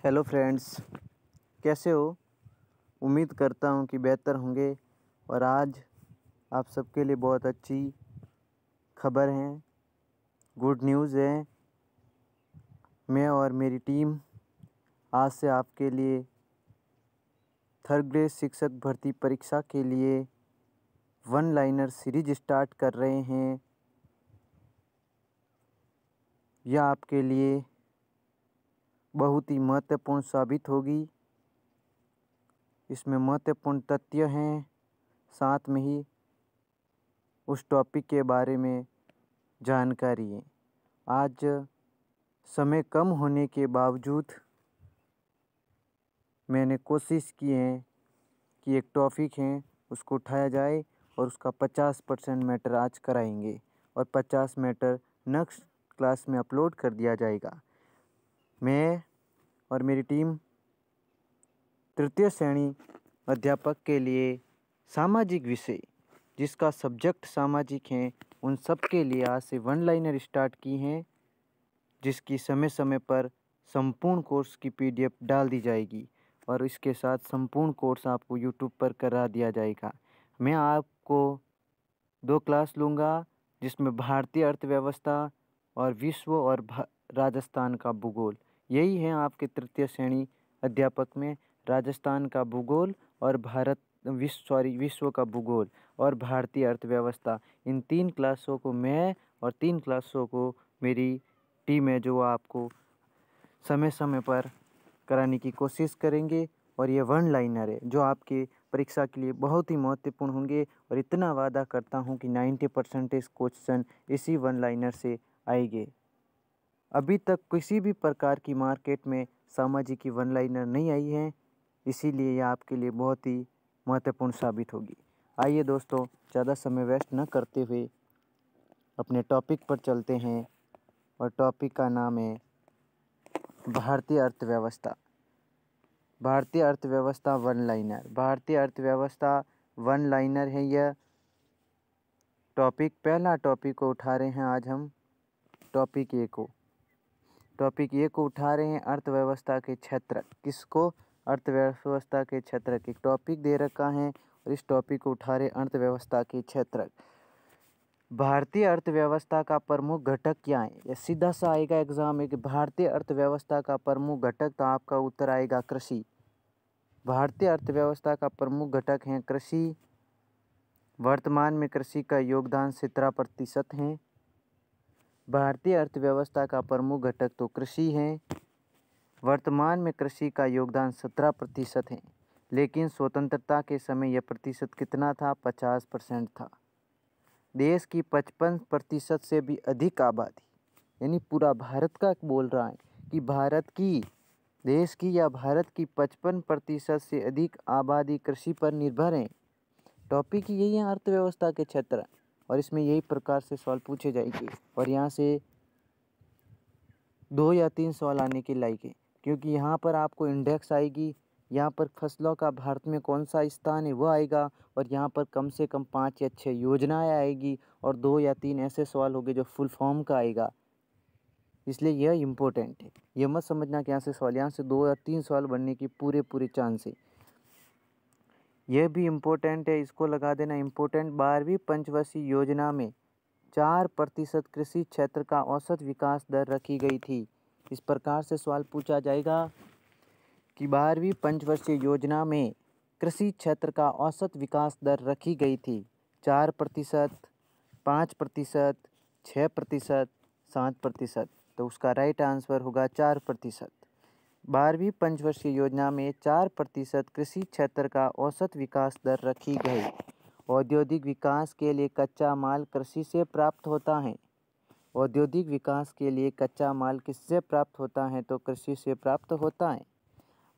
Hello friends, कैसे हो। उम्मीद करता हूँ कि बेहतर होंगे। और आज आप सबके लिए बहुत अच्छी खबर है, गुड न्यूज़ है। मैं और मेरी टीम आज से आपके लिए थर्ड ग्रेड शिक्षक भर्ती परीक्षा के लिए वन लाइनर सीरीज स्टार्ट कर रहे हैं। यह आपके लिए बहुत ही महत्वपूर्ण साबित होगी। इसमें महत्वपूर्ण तथ्य हैं, साथ में ही उस टॉपिक के बारे में जानकारी है। आज समय कम होने के बावजूद मैंने कोशिश की है कि एक टॉपिक है उसको उठाया जाए और उसका 50% मैटर आज कराएंगे और 50 मैटर नेक्स्ट क्लास में अपलोड कर दिया जाएगा। मैं और मेरी टीम तृतीय श्रेणी अध्यापक के लिए सामाजिक विषय जिसका सब्जेक्ट सामाजिक है उन सब के लिए आज से वन लाइनर स्टार्ट की हैं, जिसकी समय समय पर संपूर्ण कोर्स की पीडीएफ डाल दी जाएगी और इसके साथ संपूर्ण कोर्स आपको यूट्यूब पर करा दिया जाएगा। मैं आपको 2 क्लास लूँगा, जिसमें भारतीय अर्थव्यवस्था और विश्व और राजस्थान का भूगोल। यही है आपके तृतीय श्रेणी अध्यापक में, राजस्थान का भूगोल और विश्व का भूगोल और भारतीय अर्थव्यवस्था। इन 3 क्लासों को मैं और 3 क्लासों को मेरी टीम है जो आपको समय समय पर कराने की कोशिश करेंगे। और ये वन लाइनर है जो आपके परीक्षा के लिए बहुत ही महत्वपूर्ण होंगे और इतना वादा करता हूँ कि 90% क्वेश्चन इसी वन लाइनर से आएंगे। अभी तक किसी भी प्रकार की मार्केट में सामाजिक की वन लाइनर नहीं आई है, इसीलिए यह आपके लिए बहुत ही महत्वपूर्ण साबित होगी। आइए दोस्तों, ज़्यादा समय वेस्ट न करते हुए अपने टॉपिक पर चलते हैं और टॉपिक का नाम है भारतीय अर्थव्यवस्था। भारतीय अर्थव्यवस्था वन लाइनर। भारतीय अर्थव्यवस्था वन लाइनर है यह टॉपिक। पहला टॉपिक को उठा रहे हैं आज हम टॉपिक ए को उठा रहे हैं, अर्थव्यवस्था के क्षेत्र। किसको? अर्थव्यवस्था के क्षेत्र के टॉपिक दे रखा है और इस टॉपिक को उठा रहे अर्थव्यवस्था के क्षेत्र। भारतीय अर्थव्यवस्था का प्रमुख घटक क्या है? यह सीधा सा आएगा एग्जाम में कि भारतीय अर्थव्यवस्था का प्रमुख घटक, तो आपका उत्तर आएगा कृषि। भारतीय अर्थव्यवस्था का प्रमुख घटक है कृषि। वर्तमान में कृषि का योगदान 17% है। भारतीय अर्थव्यवस्था का प्रमुख घटक तो कृषि है। वर्तमान में कृषि का योगदान 17% है, लेकिन स्वतंत्रता के समय यह प्रतिशत कितना था? 50% था। देश की 55% से भी अधिक आबादी, यानी पूरा भारत का बोल रहा है कि देश की या भारत की 55% से अधिक आबादी कृषि पर निर्भर है। टॉपिक यही है अर्थव्यवस्था के क्षेत्र, और इसमें यही प्रकार से सवाल पूछे जाएंगे और यहाँ से 2 या 3 सवाल आने के लायक है, क्योंकि यहाँ पर आपको इंडेक्स आएगी, यहाँ पर फसलों का भारत में कौन सा स्थान है वो आएगा, और यहाँ पर कम से कम 5 या 6 योजनाएं आएगी और 2 या 3 ऐसे सवाल होंगे जो फुल फॉर्म का आएगा। इसलिए यह इम्पोर्टेंट है। यह मत समझना कि यहाँ से 2 या 3 सवाल बनने की पूरे चांस है। यह भी इम्पोर्टेंट है, इसको लगा देना इम्पोर्टेंट। 12वीं पंचवर्षीय योजना में 4% कृषि क्षेत्र का औसत विकास दर रखी गई थी। इस प्रकार से सवाल पूछा जाएगा कि 12वीं पंचवर्षीय योजना में कृषि क्षेत्र का औसत विकास दर रखी गई थी 4%, 5%, 6%, 7%। तो उसका राइट आंसर होगा 4%। 12वीं पंचवर्षीय योजना में 4% कृषि क्षेत्र का औसत विकास दर रखी गई। औद्योगिक विकास के लिए कच्चा माल कृषि से प्राप्त होता है। औद्योगिक विकास के लिए कच्चा माल किससे प्राप्त होता है? तो कृषि से प्राप्त होता है।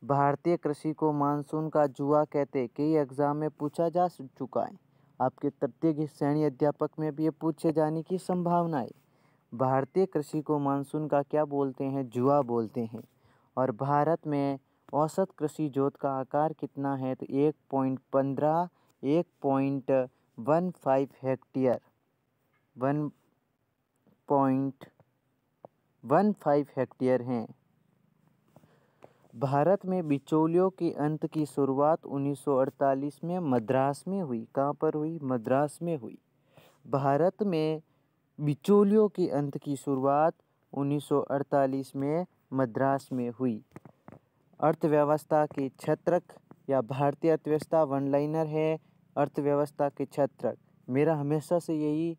भारतीय कृषि को मानसून का जुआ कहते हैं। कई एग्जाम में पूछा जा चुका है, आपके तृतीय श्रेणी अध्यापक में भी ये पूछे जाने की संभावना है। भारतीय कृषि को मानसून का क्या बोलते हैं? जुआ बोलते हैं। और भारत में औसत कृषि जोत का आकार कितना है? तो 1.15 हेक्टेयर 1.15 हेक्टेयर हैं। भारत में बिचौलियों के अंत की शुरुआत 1948 में मद्रास में हुई। कहाँ पर हुई? मद्रास में हुई। भारत में बिचौलियों के अंत की शुरुआत 1948 में मद्रास में हुई। अर्थव्यवस्था के छत्रक या भारतीय अर्थव्यवस्था वन लाइनर है। अर्थव्यवस्था के छत्रक, मेरा हमेशा से यही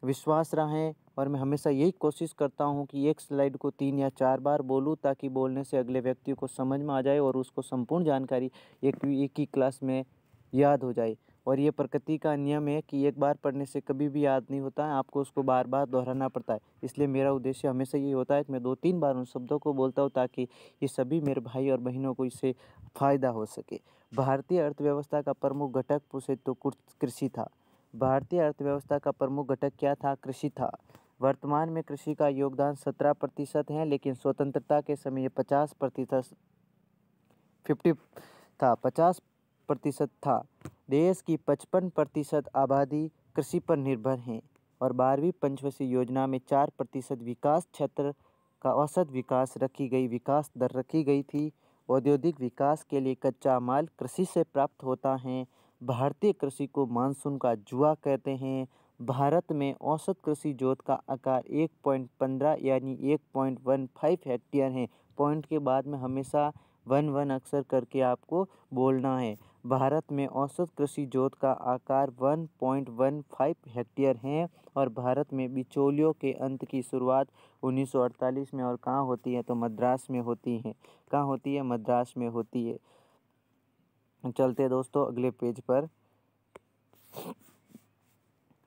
विश्वास रहा है और मैं हमेशा यही कोशिश करता हूँ कि एक स्लाइड को 3 या 4 बार बोलूँ ताकि बोलने से अगले व्यक्ति को समझ में आ जाए और उसको संपूर्ण जानकारी एक ही क्लास में याद हो जाए। और ये प्रकृति का नियम है कि एक बार पढ़ने से कभी भी याद नहीं होता है, आपको उसको बार बार दोहराना पड़ता है। इसलिए मेरा उद्देश्य हमेशा यही होता है कि मैं 2-3 बार उन शब्दों को बोलता हूँ ताकि ये सभी मेरे भाई और बहनों को इससे फ़ायदा हो सके। भारतीय अर्थव्यवस्था का प्रमुख घटक पूछे तो कृषि था। भारतीय अर्थव्यवस्था का प्रमुख घटक क्या था? कृषि था। वर्तमान में कृषि का योगदान 17% है, लेकिन स्वतंत्रता के समय ये 50% 50% था। देश की 55% आबादी कृषि पर निर्भर है और 12वीं पंचवर्षीय योजना में 4% विकास क्षेत्र का औसत विकास दर रखी गई थी। औद्योगिक विकास के लिए कच्चा माल कृषि से प्राप्त होता है। भारतीय कृषि को मानसून का जुआ कहते हैं। भारत में औसत कृषि जोत का आकार 1.15 यानी 1.15 हेक्टेयर है। पॉइंट के बाद में हमेशा 1 अक्षर करके आपको बोलना है। भारत में औसत कृषि जोत का आकार 1.15 हेक्टेयर है और भारत में बिचौलियों के अंत की शुरुआत 1948 में और कहाँ होती है? तो मद्रास में होती है। कहाँ होती है? मद्रास में होती है। चलते दोस्तों अगले पेज पर।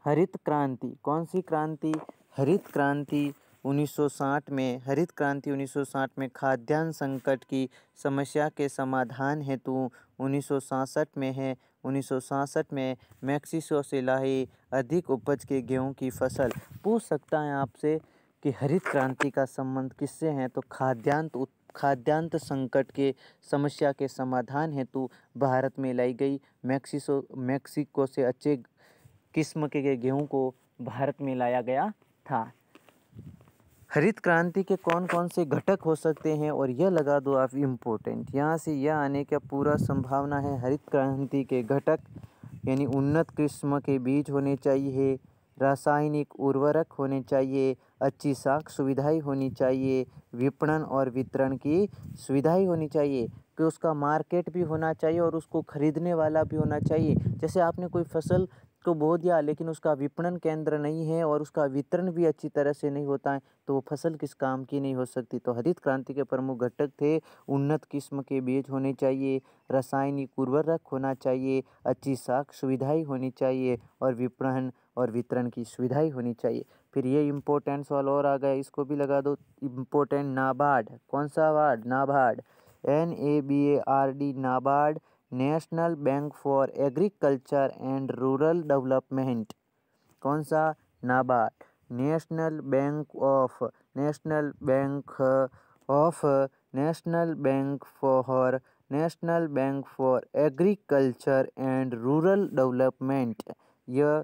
हरित क्रांति, कौन सी क्रांति? हरित क्रांति 1960 में। हरित क्रांति 1960 में खाद्यान्न संकट की समस्या के समाधान हेतु 1966 में है। 1966 में मैक्सिको से लाए अधिक उपज के गेहूं की फसल। पूछ सकता है आपसे कि हरित क्रांति का संबंध किससे है? तो खाद्यान्न संकट के समस्या के समाधान हेतु भारत में लाई गई मैक्सिको से अच्छे किस्म के गेहूं को भारत में लाया गया था। हरित क्रांति के कौन कौन से घटक हो सकते हैं? और यह लगा दो आप इम्पोर्टेंट, यहाँ से यह आने का पूरा संभावना है। हरित क्रांति के घटक यानी उन्नत किस्म के बीज होने चाहिए, रासायनिक उर्वरक होने चाहिए, अच्छी साख सुविधाएं होनी चाहिए, विपणन और वितरण की सुविधाएं होनी चाहिए कि उसका मार्केट भी होना चाहिए और उसको खरीदने वाला भी होना चाहिए। जैसे आपने कोई फसल को बो दिया लेकिन उसका विपणन केंद्र नहीं है और उसका वितरण भी अच्छी तरह से नहीं होता है तो वो फसल किस काम की नहीं हो सकती। तो हरित क्रांति के प्रमुख घटक थे उन्नत किस्म के बीज होने चाहिए, रासायनिक उर्वरक होना चाहिए, अच्छी साख सुविधाएं होनी चाहिए और विपणन और वितरण की सुविधाएं होनी चाहिए। फिर ये इम्पोर्टेंट सवाल और आ गया, इसको भी लगा दो इम्पोर्टेंट। नाबार्ड, कौन सा ward? NABARD, NABARD, NABARD national bank for agriculture and rural development. कौन सा? NABARD, national bank for agriculture and rural development. यह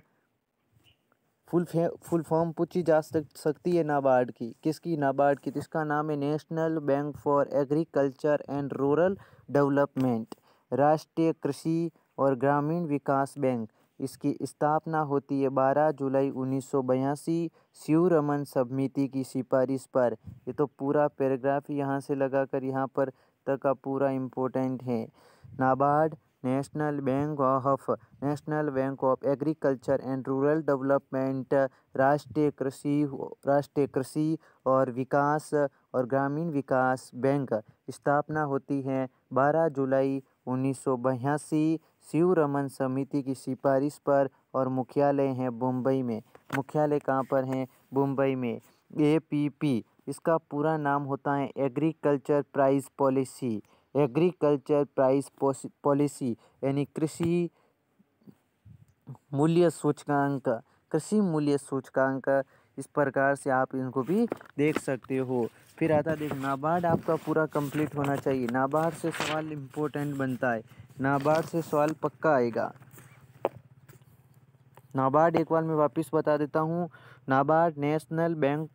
फुल फॉर्म पूछी जा सकती है नाबार्ड की। किसकी? नाबार्ड की। तो इसका नाम है national bank for agriculture and rural development. राष्ट्रीय कृषि और ग्रामीण विकास बैंक, इसकी स्थापना होती है 12 जुलाई 1982 शिवरमन समिति की सिफारिश पर। ये तो पूरा पैराग्राफ यहाँ से लगाकर यहाँ पर तक का पूरा इम्पोर्टेंट है। NABARD national bank of agriculture and rural development, राष्ट्रीय कृषि और विकास और ग्रामीण विकास बैंक, स्थापना होती है 12 जुलाई 1982 शिवरमन समिति की सिफारिश पर और मुख्यालय है मुंबई में। मुख्यालय कहाँ पर है? मुंबई में। APP, इसका पूरा नाम होता है agriculture price policy. Agriculture price policy यानी कृषि मूल्य सूचकांक। कृषि मूल्य सूचकांक, इस प्रकार से आप इनको भी देख सकते हो। फिर आता देख नाबार्ड, आपका पूरा कंप्लीट होना चाहिए। नाबार्ड से सवाल इम्पोर्टेंट बनता है, नाबार्ड से सवाल पक्का आएगा। नाबार्ड एक बार मैं वापस बता देता हूँ। NABARD national bank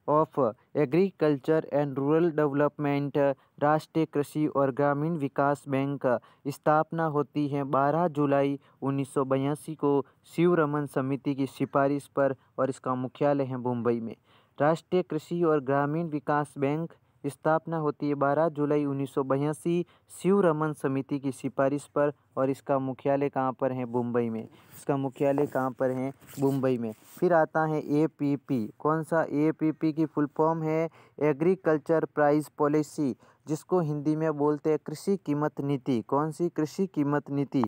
of agriculture and rural development राष्ट्रीय कृषि और ग्रामीण विकास बैंक स्थापना होती है 12 जुलाई 1982 को शिवरमन समिति की सिफारिश पर और इसका मुख्यालय है मुंबई में। राष्ट्रीय कृषि और ग्रामीण विकास बैंक स्थापना होती है 12 जुलाई 1982 शिवरमन समिति की सिफारिश पर और इसका मुख्यालय कहाँ पर है? मुंबई में। इसका मुख्यालय कहाँ पर है? मुंबई में। फिर आता है एपीपी। कौन सा? एपीपी की फुल फॉर्म है एग्रीकल्चर प्राइस पॉलिसी, जिसको हिंदी में बोलते हैं कृषि कीमत नीति। कौन सी? कृषि कीमत नीति।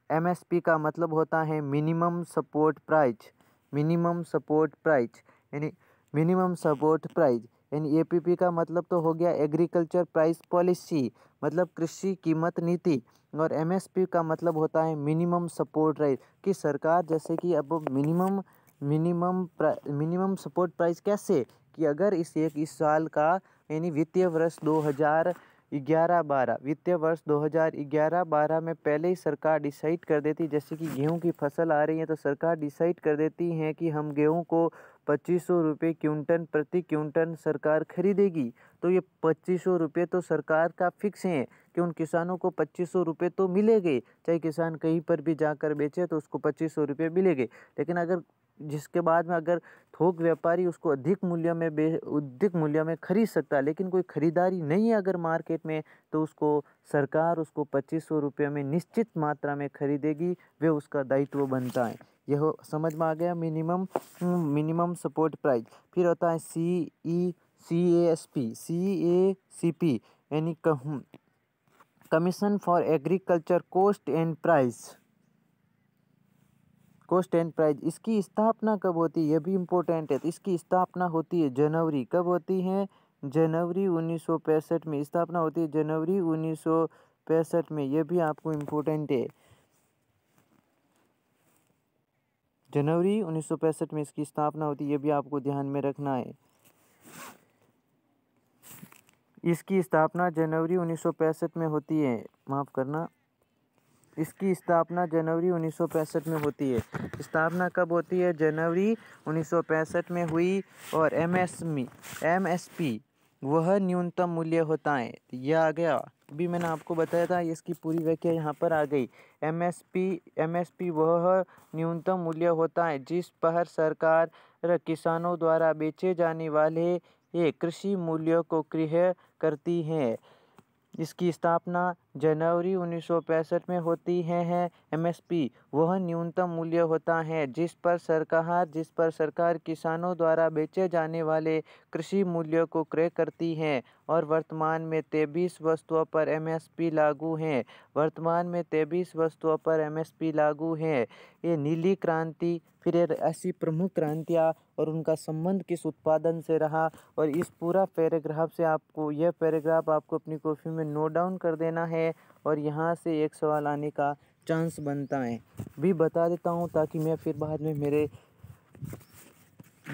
एमएसपी का मतलब होता है minimum support price. Minimum support price यानी मिनिमम सपोर्ट प्राइस यानी एपीपी का मतलब तो हो गया एग्रीकल्चर प्राइस पॉलिसी, मतलब कृषि कीमत नीति। और एमएसपी का मतलब होता है मिनिमम सपोर्ट प्राइस, कि सरकार जैसे कि अब मिनिमम सपोर्ट प्राइस कैसे, कि अगर इस साल का यानी वित्तीय वर्ष 2011-12 वित्तीय वर्ष 2011-12 में पहले ही सरकार डिसाइड कर देती, जैसे कि गेहूं की फसल आ रही है तो सरकार डिसाइड कर देती है कि हम गेहूं को 2500 रुपये क्विंटल प्रति क्विंटल सरकार खरीदेगी। तो ये 2500 रुपये तो सरकार का फिक्स है कि उन किसानों को 2500 रुपये तो मिलेंगे, चाहे किसान कहीं पर भी जाकर बेचे तो उसको 2500 रुपये मिलेंगे। लेकिन अगर जिसके बाद में अगर थोक व्यापारी उसको अधिक मूल्य में खरीद सकता है, लेकिन कोई खरीदारी नहीं है अगर मार्केट में, तो उसको सरकार उसको 2500 रुपये में निश्चित मात्रा में खरीदेगी, वे उसका दायित्व बनता है। यह समझ में आ गया मिनिमम सपोर्ट प्राइस। फिर होता है CASP यानी commission for agriculture cost and price. इसकी स्थापना कब होती है? ये भी इम्पोर्टेंट है। तो इसकी स्थापना होती है जनवरी, कब होती है? जनवरी 1965 में स्थापना होती है, जनवरी 1965 में। ये भी आपको इम्पोर्टेंट है, जनवरी 1965 में इसकी स्थापना होती है, ये भी आपको ध्यान में रखना है। इसकी स्थापना जनवरी 1965 में होती है, माफ़ करना, इसकी स्थापना जनवरी 1965 में होती है। स्थापना कब होती है? जनवरी 1965 में हुई। और एमएसपी वह न्यूनतम मूल्य होता है, यह आ गया। अभी मैंने आपको बताया था, इसकी पूरी व्याख्या यहाँ पर आ गई। एमएसपी वह न्यूनतम मूल्य होता है जिस पर सरकार किसानों द्वारा बेचे जाने वाले ये कृषि मूल्यों को क्रय करती है। इसकी स्थापना जनवरी 1965 में होती है। एमएसपी वह न्यूनतम मूल्य होता है जिस पर सरकार किसानों द्वारा बेचे जाने वाले कृषि मूल्यों को क्रय करती है। और वर्तमान में 23 वस्तुओं पर एमएसपी लागू है। लागू है। ये नीली क्रांति, फिर ऐसी प्रमुख क्रांतियाँ और उनका संबंध किस उत्पादन से रहा, और इस पूरा पैराग्राफ से यह पैराग्राफ आपको अपनी कॉपी में नोट डाउन कर देना है। और यहाँ से एक सवाल आने का चांस बनता है, भी बता देता हूँ, ताकि मैं फिर बाद में मेरे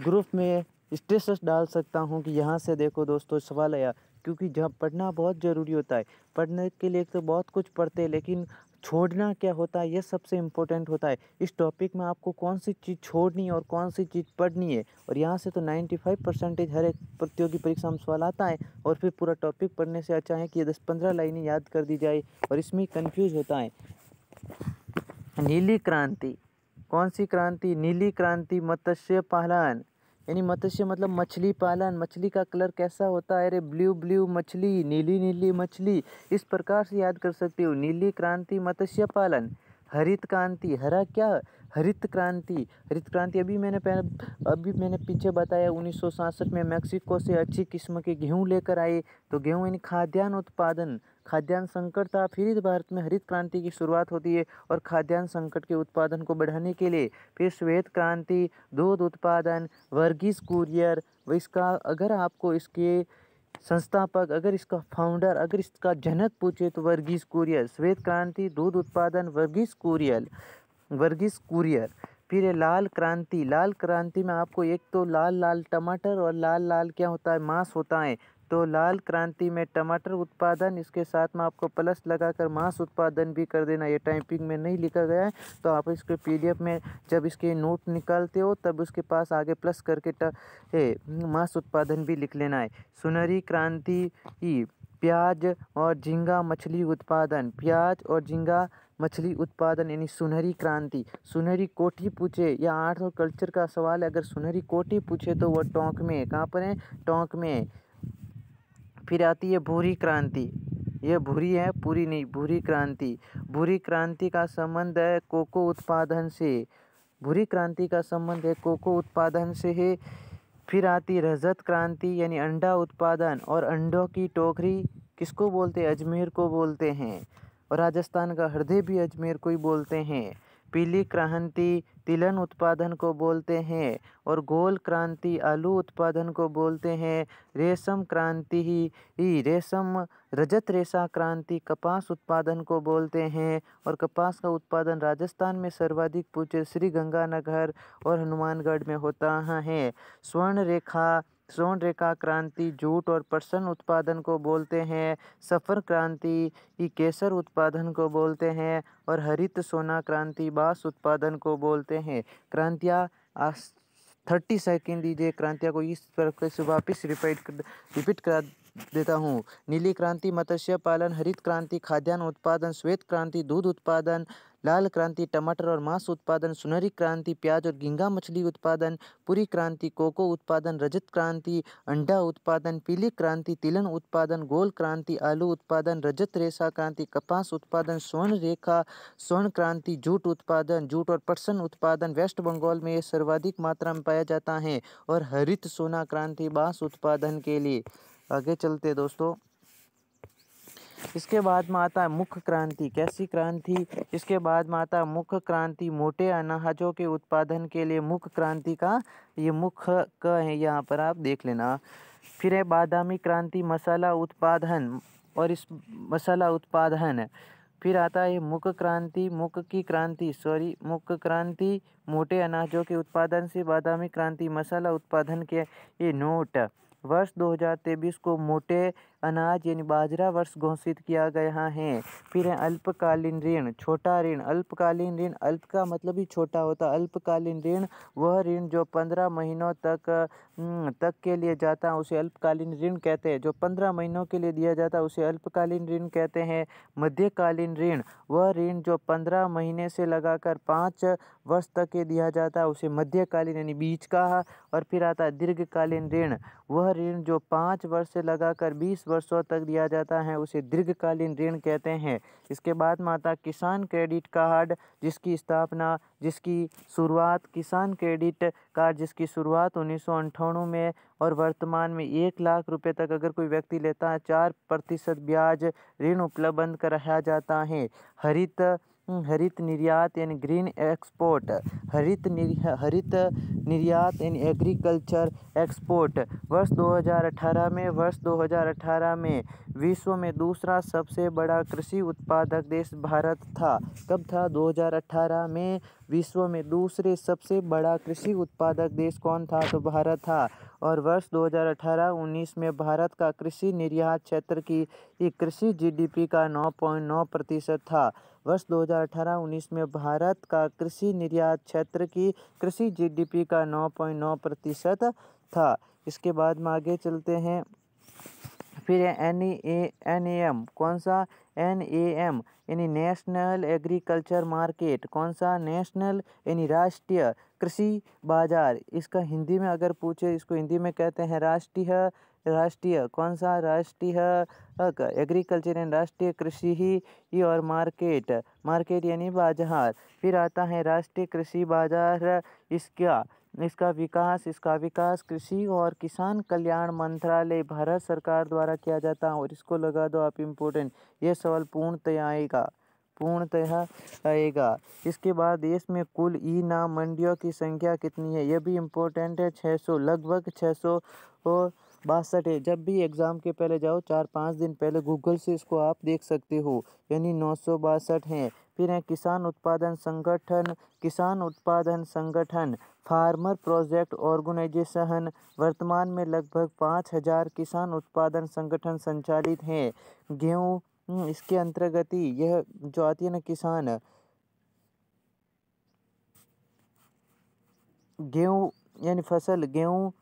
ग्रुप में स्टेटस डाल सकता हूँ कि यहाँ से देखो दोस्तों सवाल आया। क्योंकि जब पढ़ना बहुत ज़रूरी होता है, पढ़ने के लिए तो बहुत कुछ पढ़ते हैं, लेकिन छोड़ना क्या होता है, यह सबसे इम्पोर्टेंट होता है। इस टॉपिक में आपको कौन सी चीज़ छोड़नी है और कौन सी चीज़ पढ़नी है। और यहाँ से तो 95% हर एक प्रतियोगी परीक्षा में सवाल आता है। और फिर पूरा टॉपिक पढ़ने से अच्छा है कि ये 10-15 लाइनें याद कर दी जाए, और इसमें कन्फ्यूज़ होता है। नीली क्रांति, कौन सी क्रांति? नीली क्रांति मत्स्य पालन, यानी मत्स्य मतलब मछली पालन। मछली का कलर कैसा होता है? अरे ब्लू मछली, नीली नीली मछली, इस प्रकार से याद कर सकते हो। नीली क्रांति मत्स्य पालन। हरित क्रांति, हरा क्या? हरित क्रांति अभी मैंने पीछे बताया 1967 में मैक्सिको से अच्छी किस्म के गेहूँ लेकर आए। तो गेहूँ यानी खाद्यान्न उत्पादन, खाद्यान्न संकट था, फिर भारत में हरित क्रांति की शुरुआत होती है और खाद्यान्न संकट के उत्पादन को बढ़ाने के लिए। फिर श्वेत क्रांति, दूध उत्पादन, वर्गीस कुरियन। इसका अगर आपको इसके संस्थापक, अगर इसका फाउंडर, अगर इसका जनक पूछे तो वर्गीस कुरियन। श्वेत क्रांति, दूध उत्पादन, वर्गीस कुरियन। फिर है लाल क्रांति में आपको एक तो लाल टमाटर और लाल क्या होता है? मांस होता है। तो लाल क्रांति में टमाटर उत्पादन, इसके साथ में आपको प्लस लगाकर मांस उत्पादन भी कर देना। ये टाइपिंग में नहीं लिखा गया है, तो आप इसके PDF में जब इसके नोट निकालते हो तब उसके पास आगे प्लस करके मांस उत्पादन भी लिख लेना है। सुनहरी क्रांति प्याज और झींगा मछली उत्पादन, प्याज और झींगा मछली उत्पादन यानी सुनहरी क्रांति। सुनहरी कोठी पूछे या आर्ट और कल्चर का सवाल है, अगर सुनहरी कोठी पूछे तो वह टोंक में है। कहाँ पर है? टोंक में है। फिर आती है भूरी क्रांति, यह भूरी है, पूरी नहीं, भूरी क्रांति। भूरी क्रांति का संबंध है कोको उत्पादन से, भूरी क्रांति का संबंध है कोको उत्पादन से है। फिर आती रजत क्रांति यानी अंडा उत्पादन, और अंडों की टोकरी किसको बोलते हैं? अजमेर को बोलते हैं, और राजस्थान का हृदय भी अजमेर को ही बोलते हैं। पीली क्रांति तिलहन उत्पादन को बोलते हैं, और गोल क्रांति आलू उत्पादन को बोलते हैं। रेशम क्रांति ही रेशम, रजत रेशा क्रांति कपास उत्पादन को बोलते हैं, और कपास का उत्पादन राजस्थान में सर्वाधिक पूछे श्री गंगानगर और हनुमानगढ़ में होता है। स्वर्ण रेखा क्रांति जूट और पटसन उत्पादन को बोलते हैं। सफर क्रांति केसर उत्पादन को बोलते हैं, और हरित सोना क्रांति बांस उत्पादन को बोलते हैं। क्रांतियाँ 30 सेकेंड दीजिए, क्रांतियाँ को इस प्रकार से वापस रिपीट करा देता हूँ। नीली क्रांति मत्स्य पालन, हरित क्रांति खाद्यान्न उत्पादन, श्वेत क्रांति दूध उत्पादन, लाल क्रांति टमाटर और मांस उत्पादन, सुनहरी क्रांति प्याज और झींगा मछली उत्पादन, पूरी क्रांति कोको उत्पादन, रजत क्रांति अंडा उत्पादन, पीली क्रांति तिलहन उत्पादन, गोल क्रांति आलू उत्पादन, रजत रेशा क्रांति कपास उत्पादन, स्वर्ण क्रांति जूट उत्पादन, जूट और पटसन उत्पादन वेस्ट बंगाल में ये सर्वाधिक मात्रा में पाया जाता है, और हरित सोना क्रांति बांस उत्पादन के लिए। आगे चलते दोस्तों, इसके बाद में आता है मुख्य क्रांति। कैसी क्रांति? इसके बाद में आता है मुख्य क्रांति, मोटे अनाजों के उत्पादन के लिए मुख्य क्रांति का ये मुख्य क है, यहाँ पर आप देख लेना। फिर है बादामी क्रांति मसाला उत्पादन, और इस मसाला उत्पादन। फिर आता है मुख्य क्रांति मोटे अनाजों के उत्पादन से, बादामी क्रांति मसाला उत्पादन के ये नोट। वर्ष 2023 को मोटे अनाज यानी बाजरा वर्ष घोषित किया गया है। फिर है अल्पकालीन ऋण, छोटा ऋण। अल्पकालीन ऋण, अल्प का मतलब ही छोटा होता है। अल्पकालीन ऋण वह ऋण जो 15 महीनों तक के लिए जाता है उसे अल्पकालीन ऋण कहते हैं। जो 15 महीनों के लिए दिया जाता है उसे अल्पकालीन ऋण कहते हैं। मध्यकालीन ऋण वह ऋण जो 15 महीने से लगाकर 5 वर्ष तक के दिया जाता है उसे मध्यकालीन यानी बीच का। और फिर आता है दीर्घकालीन ऋण, वह ऋण जो 5 वर्ष से लगाकर 20 वर्षों तक दिया जाता है उसे दीर्घकालीन ऋण कहते हैं। इसके बाद में आता किसान क्रेडिट कार्ड, जिसकी शुरुआत किसान क्रेडिट कार्ड जिसकी शुरुआत 1998 में, और वर्तमान में 1 लाख रुपए तक अगर कोई व्यक्ति लेता है 4% ब्याज ऋण उपलब्ध कराया जाता है। हरित निर्यात यानी ग्रीन एक्सपोर्ट, हरित निर्यात यानी एग्रीकल्चर एक्सपोर्ट। वर्ष 2018 में विश्व में दूसरा सबसे बड़ा कृषि उत्पादक देश भारत था। कब था? 2018 में विश्व में दूसरे सबसे बड़ा कृषि उत्पादक देश कौन था? तो भारत था। और वर्ष 2018-19 में भारत का कृषि निर्यात क्षेत्र की कृषि GDP का 9.9% था। वर्ष 2018-19 में भारत का कृषि निर्यात क्षेत्र की कृषि GDP का 9.9% था। इसके बाद में आगे चलते हैं। फिर NAM, कौन सा? NAM यानी नेशनल एग्रीकल्चर मार्केट। कौन सा? नेशनल यानी राष्ट्रीय कृषि बाजार। इसका हिंदी में अगर पूछे, इसको हिंदी में कहते हैं राष्ट्रीय कौन सा? राष्ट्रीय एग्रीकल्चर यानी राष्ट्रीय कृषि ही और मार्केट यानी बाजार। फिर आता है राष्ट्रीय कृषि बाजार। इसका विकास कृषि और किसान कल्याण मंत्रालय भारत सरकार द्वारा किया जाता है। और इसको लगा दो आप इम्पोर्टेंट, ये सवाल पूर्णतः आएगा। इसके बाद देश में कुल नाम मंडियों की संख्या कितनी है? यह भी इम्पोर्टेंट है। 600, लगभग 662 है। जब भी एग्ज़ाम के पहले जाओ 4-5 दिन पहले गूगल से इसको आप देख सकते हो, यानी 962 हैं। फिर है किसान उत्पादन संगठन फार्मर प्रोजेक्ट ऑर्गेनाइजेशन वर्तमान में लगभग 5,000 किसान उत्पादन संगठन संचालित हैं। गेहूँ इसके अंतर्गत ही यह जो आती है ना किसान गेहूँ यानी फसल गेहूँ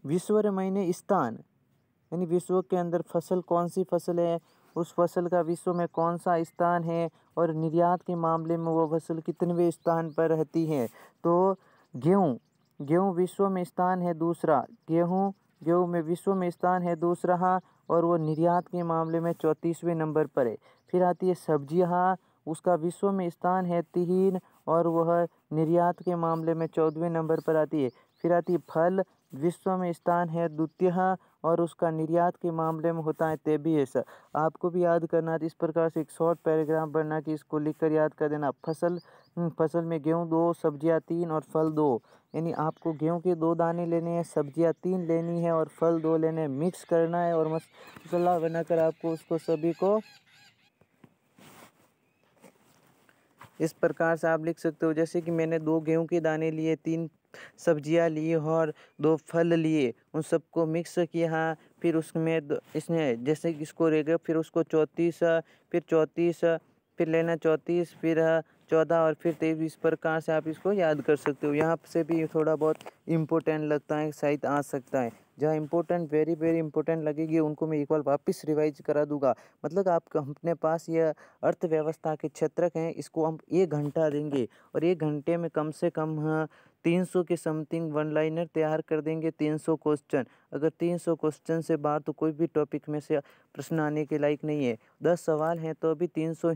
विश्व में स्थान यानी विश्व के अंदर फसल कौन सी फसल है, उस फसल का विश्व में कौन सा स्थान है और निर्यात के मामले में वो फसल कितनेवें स्थान पर रहती है। तो गेहूँ विश्व में स्थान है दूसरा, गेहूँ में विश्व में स्थान है दूसरा और वो निर्यात के मामले में 34वें नंबर पर है। फिर आती है सब्जियाँ, उसका विश्व में स्थान है 3 और वह निर्यात के मामले में 14वें नंबर पर आती है। फिर आती है फल, विश्व में स्थान है द्वितीय और उसका निर्यात के मामले में होता है 23। आपको भी याद करना है इस प्रकार से एक शॉर्ट पैराग्राफ बनना कि इसको लिखकर याद कर देना। फसल में गेहूँ 2, सब्जियाँ 3 और फल 2, यानी आपको गेहूँ के 2 दाने लेने हैं, सब्जियाँ 3 लेनी है और फल 2 लेने हैं। मिक्स करना है और मसाला बनाकर आपको उसको सभी को इस प्रकार से आप लिख सकते हो। जैसे कि मैंने 2 गेहूं के दाने लिए, 3 सब्जियां ली और 2 फल लिए, उन सबको मिक्स किया। फिर उसमें इसने जैसे कि इसको रहेगा फिर उसको 34 फिर 34 फिर लेना 34 फिर 14 और फिर 23। इस प्रकार से आप इसको याद कर सकते हो। यहाँ से भी थोड़ा बहुत इम्पोर्टेंट लगता है, शायद आ सकता है। जहाँ इम्पोर्टेंट वेरी वेरी इंपॉर्टेंट लगेगी उनको मैं एक बार वापस रिवाइज करा दूंगा। मतलब आपका अपने पास यह अर्थव्यवस्था के क्षेत्रक हैं, इसको हम 1 घंटा देंगे और 1 घंटे में कम से कम 300 के समथिंग वन लाइनर तैयार कर देंगे। 300 क्वेश्चन, अगर 300 क्वेश्चन से बाहर तो कोई भी टॉपिक में से प्रश्न आने के लायक नहीं है। 10 सवाल हैं तो भी 300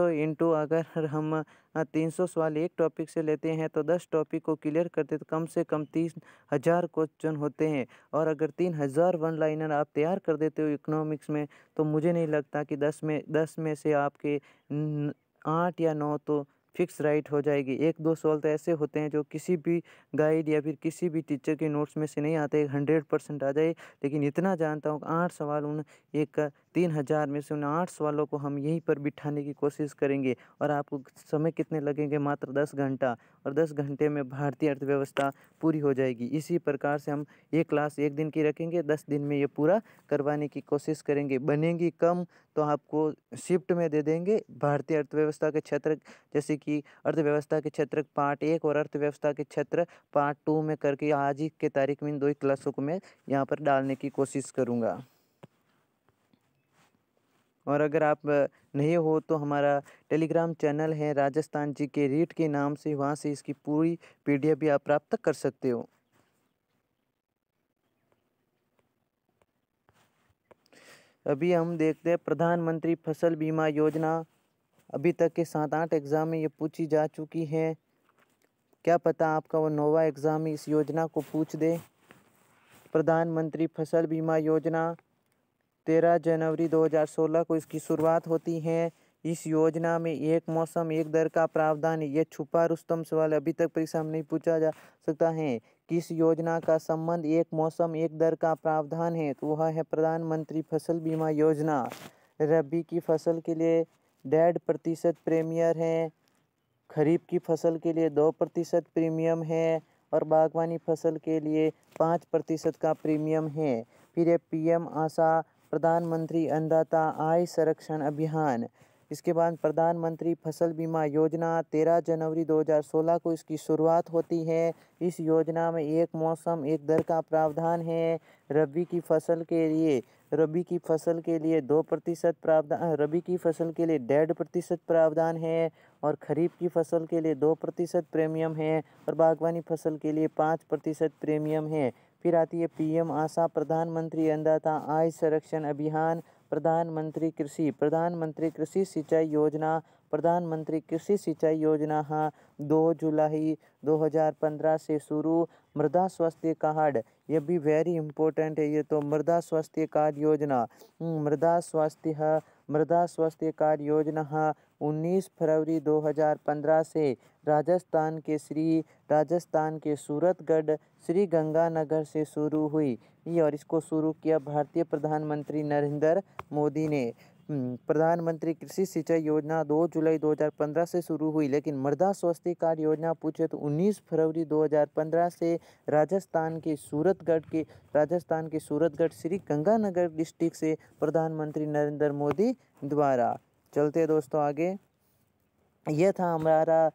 इंटू अगर हम 300 सवाल एक टॉपिक से लेते हैं तो 10 टॉपिक को क्लियर करते तो कम से कम 30,000 क्वेश्चन होते हैं। और अगर 3,000 वन लाइनर आप तैयार कर देते हो इकोनॉमिक्स में तो मुझे नहीं लगता कि 10 में से आपके 8 या 9 तो फिक्स राइट हो जाएगी। 1-2 सवाल तो ऐसे होते हैं जो किसी भी गाइड या फिर किसी भी टीचर के नोट्स में से नहीं आते, 100% आ जाए। लेकिन इतना जानता हूँ 8 सवाल उन 3,000 में से उन 8 सवालों को हम यहीं पर बिठाने की कोशिश करेंगे। और आपको समय कितने लगेंगे? मात्र 10 घंटा, और 10 घंटे में भारतीय अर्थव्यवस्था पूरी हो जाएगी। इसी प्रकार से हम ये क्लास 1 दिन की रखेंगे, 10 दिन में ये पूरा करवाने की कोशिश करेंगे। बनेगी कम तो आपको शिफ्ट में दे देंगे। भारतीय अर्थव्यवस्था के क्षेत्र जैसे कि अर्थव्यवस्था के क्षेत्र पार्ट 1 और अर्थव्यवस्था के क्षेत्र पार्ट 2 में करके आज ही के तारीख में इन 2 ही क्लासों को मैं यहाँ पर डालने की कोशिश करूँगा। और अगर आप नहीं हो तो हमारा टेलीग्राम चैनल है राजस्थान जीके रीट के नाम से, वहाँ से इसकी पूरी PDF भी आप प्राप्त कर सकते हो। अभी हम देखते हैं प्रधानमंत्री फसल बीमा योजना। अभी तक के 7-8 एग्ज़ाम में ये पूछी जा चुकी है। क्या पता आपका वो 9वां एग्ज़ाम इस योजना को पूछ दे। प्रधानमंत्री फसल बीमा योजना 13 जनवरी 2016 को इसकी शुरुआत होती है। इस योजना में एक मौसम एक दर का प्रावधान है। ये छुपा रुस्तम सवाल अभी तक परीक्षा में नहीं पूछा जा सकता है। किस योजना का संबंध एक मौसम एक दर का प्रावधान है? तो वह है प्रधानमंत्री फसल बीमा योजना। रबी की फसल के लिए 1.5% प्रीमियर है, खरीफ की फसल के लिए 2% प्रीमियम है और बागवानी फसल के लिए 5% का प्रीमियम है। फिर ये PM आशा प्रधानमंत्री अन्नदाता आय संरक्षण अभियान। इसके बाद प्रधानमंत्री फसल बीमा योजना 13 जनवरी 2016 को इसकी शुरुआत होती है। इस योजना में एक मौसम एक दर का प्रावधान है। रबी की फसल के लिए 2% प्रावधान, रबी की फसल के लिए 1.5% प्रावधान है और खरीफ की फसल के लिए 2% प्रीमियम है और बागवानी फसल के लिए 5% प्रीमियम है। फिर आती है PM आशा प्रधानमंत्री अन्नदाता आय संरक्षण अभियान। प्रधानमंत्री कृषि सिंचाई योजना। प्रधानमंत्री कृषि सिंचाई योजना 2 जुलाई 2015 से शुरू। मृदा स्वास्थ्य कार्ड, ये भी वेरी इंपॉर्टेंट है। ये तो मृदा स्वास्थ्य कार्ड योजना, मृदा स्वास्थ्य कार्ड योजना 19 फरवरी 2015 से राजस्थान के सूरतगढ़ श्री गंगानगर से शुरू हुई। और इसको शुरू किया भारतीय प्रधानमंत्री नरेंद्र मोदी ने। प्रधानमंत्री कृषि सिंचाई योजना 2 जुलाई 2015 से शुरू हुई, लेकिन मृदा स्वास्थ्य कार्ड योजना पूछे तो 19 फरवरी 2015 से राजस्थान के सूरतगढ़ श्री गंगानगर डिस्ट्रिक्ट से प्रधानमंत्री नरेंद्र मोदी द्वारा। चलते दोस्तों आगे। यह था हमारा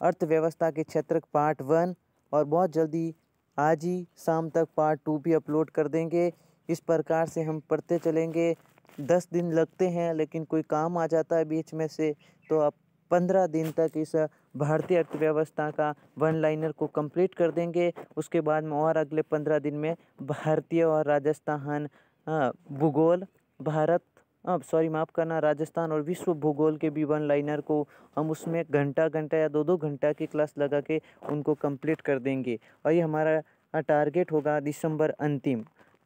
अर्थव्यवस्था के क्षेत्र पार्ट 1, और बहुत जल्दी आज ही शाम तक पार्ट 2 भी अपलोड कर देंगे। इस प्रकार से हम पढ़ते चलेंगे। 10 दिन लगते हैं, लेकिन कोई काम आ जाता है बीच में से, तो आप 15 दिन तक इस भारतीय अर्थव्यवस्था का वन लाइनर को कंप्लीट कर देंगे। उसके बाद में और अगले 15 दिन में भारतीय और राजस्थान भूगोल राजस्थान और विश्व भूगोल के भी वन लाइनर को हम उसमें घंटा या 2-2 घंटा की क्लास लगा के उनको कंप्लीट कर देंगे। और ये हमारा टारगेट होगा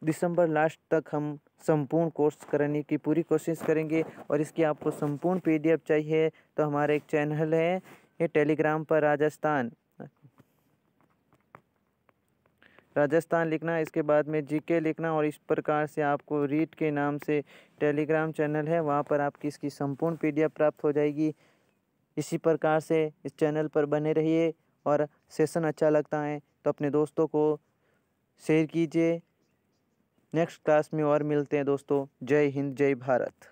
दिसंबर लास्ट तक हम संपूर्ण कोर्स कराने की पूरी कोशिश करेंगे। और इसकी आपको संपूर्ण PDF चाहिए तो हमारा एक चैनल है, ये टेलीग्राम पर राजस्थान लिखना, इसके बाद में GK लिखना, और इस प्रकार से आपको रीड के नाम से टेलीग्राम चैनल है, वहाँ पर आपकी इसकी संपूर्ण PDF प्राप्त हो जाएगी। इसी प्रकार से इस चैनल पर बने रहिए, और सेशन अच्छा लगता है तो अपने दोस्तों को शेयर कीजिए। नेक्स्ट क्लास में और मिलते हैं दोस्तों। जय हिंद, जय भारत।